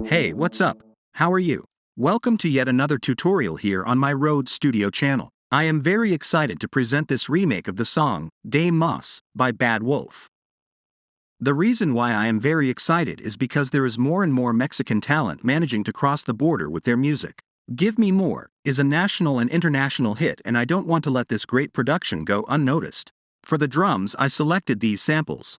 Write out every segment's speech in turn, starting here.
Hey, what's up? How are you? Welcome to yet another tutorial here on my Rhodes Studio channel. I am very excited to present this remake of the song, De Mas, by BadWolf. The reason why I am very excited is because there is more and more Mexican talent managing to cross the border with their music. Give Me More is a national and international hit, and I don't want to let this great production go unnoticed. For the drums, I selected these samples.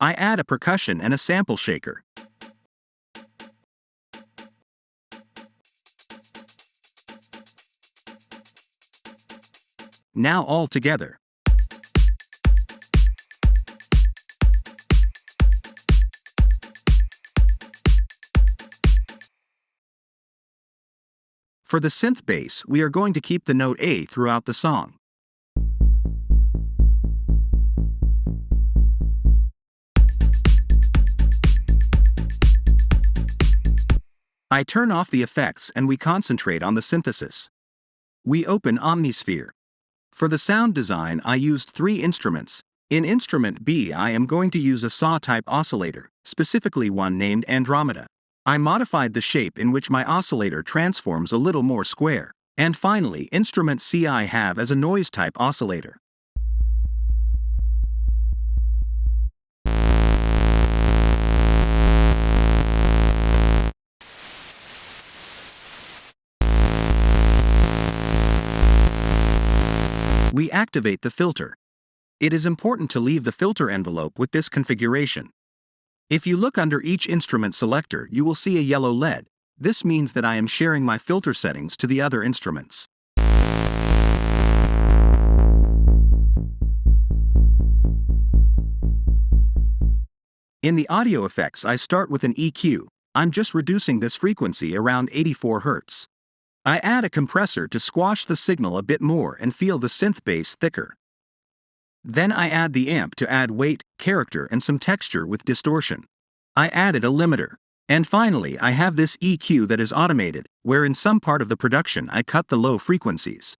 I add a percussion and a sample shaker. Now all together. For the synth bass, we are going to keep the note A throughout the song. I turn off the effects and we concentrate on the synthesis. We open Omnisphere. For the sound design, I used 3 instruments. In instrument B, I am going to use a saw-type oscillator, specifically one named Andromeda. I modified the shape in which my oscillator transforms a little more square. And finally, instrument C I have as a noise-type oscillator. We activate the filter. It is important to leave the filter envelope with this configuration. If you look under each instrument selector, you will see a yellow LED. This means that I am sharing my filter settings to the other instruments. In the audio effects, I start with an EQ. I'm just reducing this frequency around 84 Hz. I add a compressor to squash the signal a bit more and feel the synth bass thicker. Then I add the amp to add weight, character, and some texture with distortion. I added a limiter. And finally, I have this EQ that is automated, where in some part of the production I cut the low frequencies.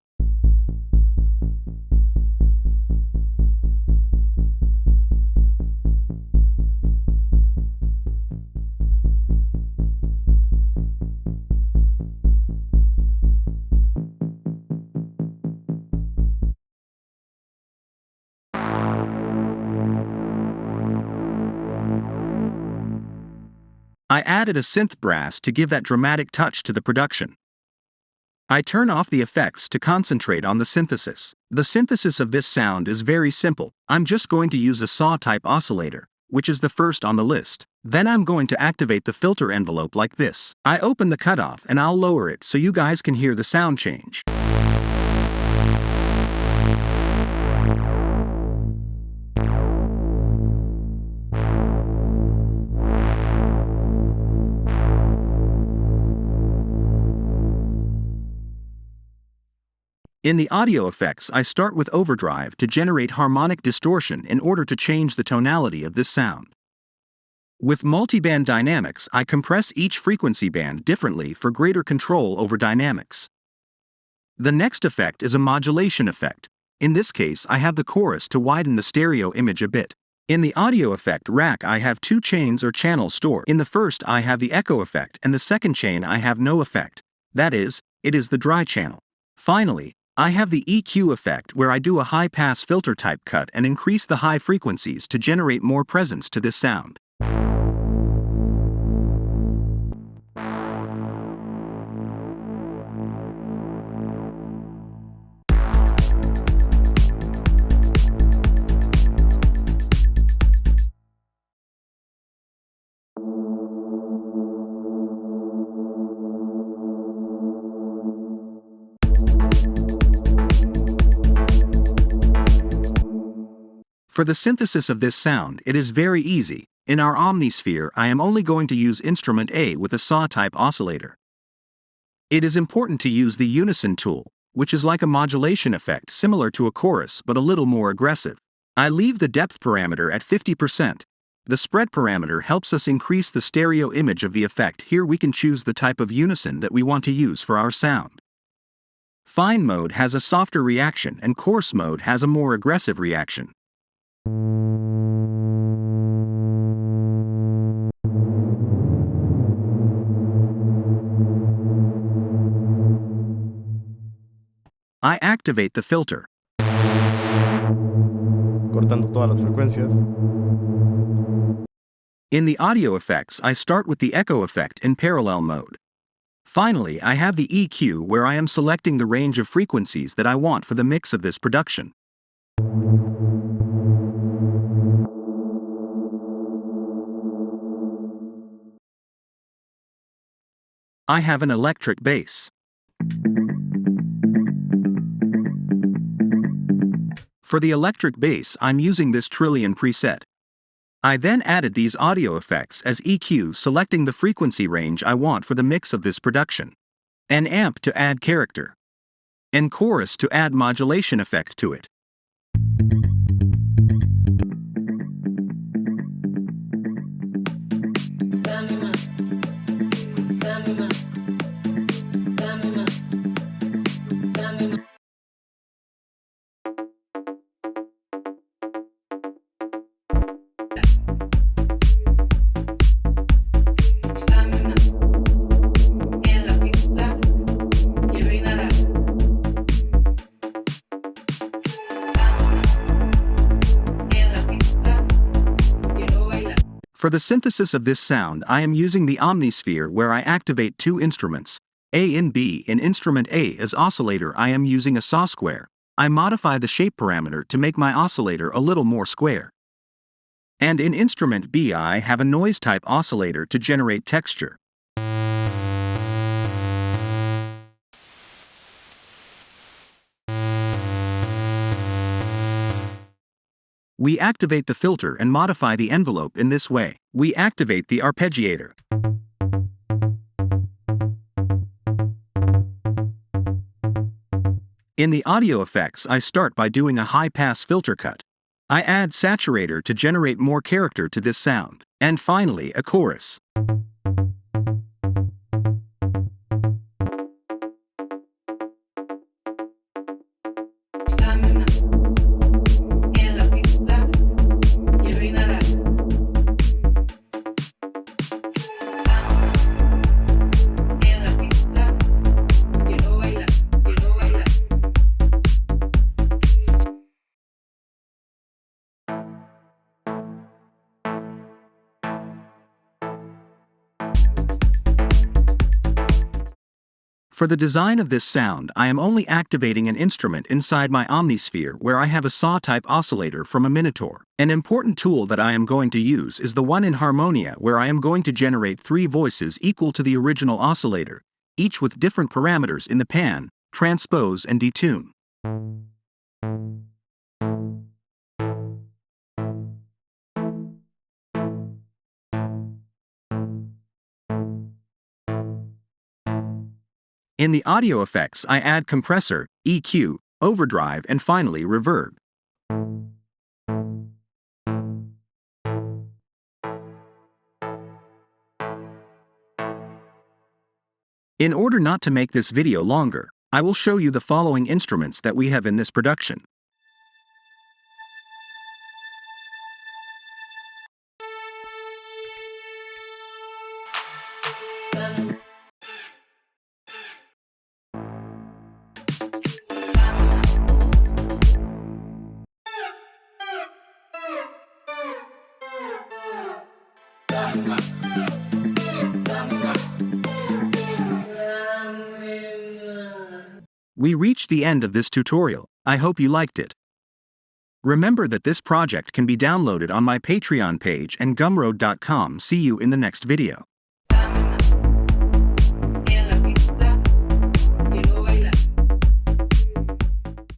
I added a synth brass to give that dramatic touch to the production. I turn off the effects to concentrate on the synthesis. The synthesis of this sound is very simple. I'm just going to use a saw-type oscillator, which is the first on the list. Then I'm going to activate the filter envelope like this. I open the cutoff and I'll lower it so you guys can hear the sound change. In the audio effects, I start with overdrive to generate harmonic distortion in order to change the tonality of this sound. With multiband dynamics, I compress each frequency band differently for greater control over dynamics. The next effect is a modulation effect. In this case, I have the chorus to widen the stereo image a bit. In the audio effect rack, I have two chains or channels stored. In the first, I have the echo effect, and the second chain I have no effect. That is, it is the dry channel. Finally, I have the EQ effect, where I do a high-pass filter type cut and increase the high frequencies to generate more presence to this sound. For the synthesis of this sound, it is very easy. In our Omnisphere, I am only going to use instrument A with a saw-type oscillator. It is important to use the Unison tool, which is like a modulation effect similar to a chorus but a little more aggressive. I leave the depth parameter at 50%. The spread parameter helps us increase the stereo image of the effect. Here we can choose the type of unison that we want to use for our sound. Fine mode has a softer reaction and coarse mode has a more aggressive reaction. I activate the filter. Cortando todas las frecuencias. In the audio effects, I start with the echo effect in parallel mode. Finally, I have the EQ, where I am selecting the range of frequencies that I want for the mix of this production. I have an electric bass. For the electric bass, I'm using this Trillion preset. I then added these audio effects as EQ, selecting the frequency range I want for the mix of this production. An amp to add character. And chorus to add modulation effect to it. For the synthesis of this sound, I am using the Omnisphere, where I activate two instruments, A and B. In instrument A as oscillator, I am using a saw square. I modify the shape parameter to make my oscillator a little more square. And in instrument B, I have a noise type oscillator to generate texture. We activate the filter and modify the envelope in this way. We activate the arpeggiator. In the audio effects, I start by doing a high-pass filter cut. I add saturator to generate more character to this sound. And finally, a chorus. For the design of this sound, I am only activating an instrument inside my Omnisphere, where I have a saw-type oscillator from a Minotaur. An important tool that I am going to use is the one in Harmonia, where I am going to generate 3 voices equal to the original oscillator, each with different parameters in the pan, transpose and detune. In the audio effects, I add compressor, EQ, overdrive, and finally reverb. In order not to make this video longer, I will show you the following instruments that we have in this production. We reached the end of this tutorial. I hope you liked it. Remember that this project can be downloaded on my Patreon page and gumroad.com. See you in the next video.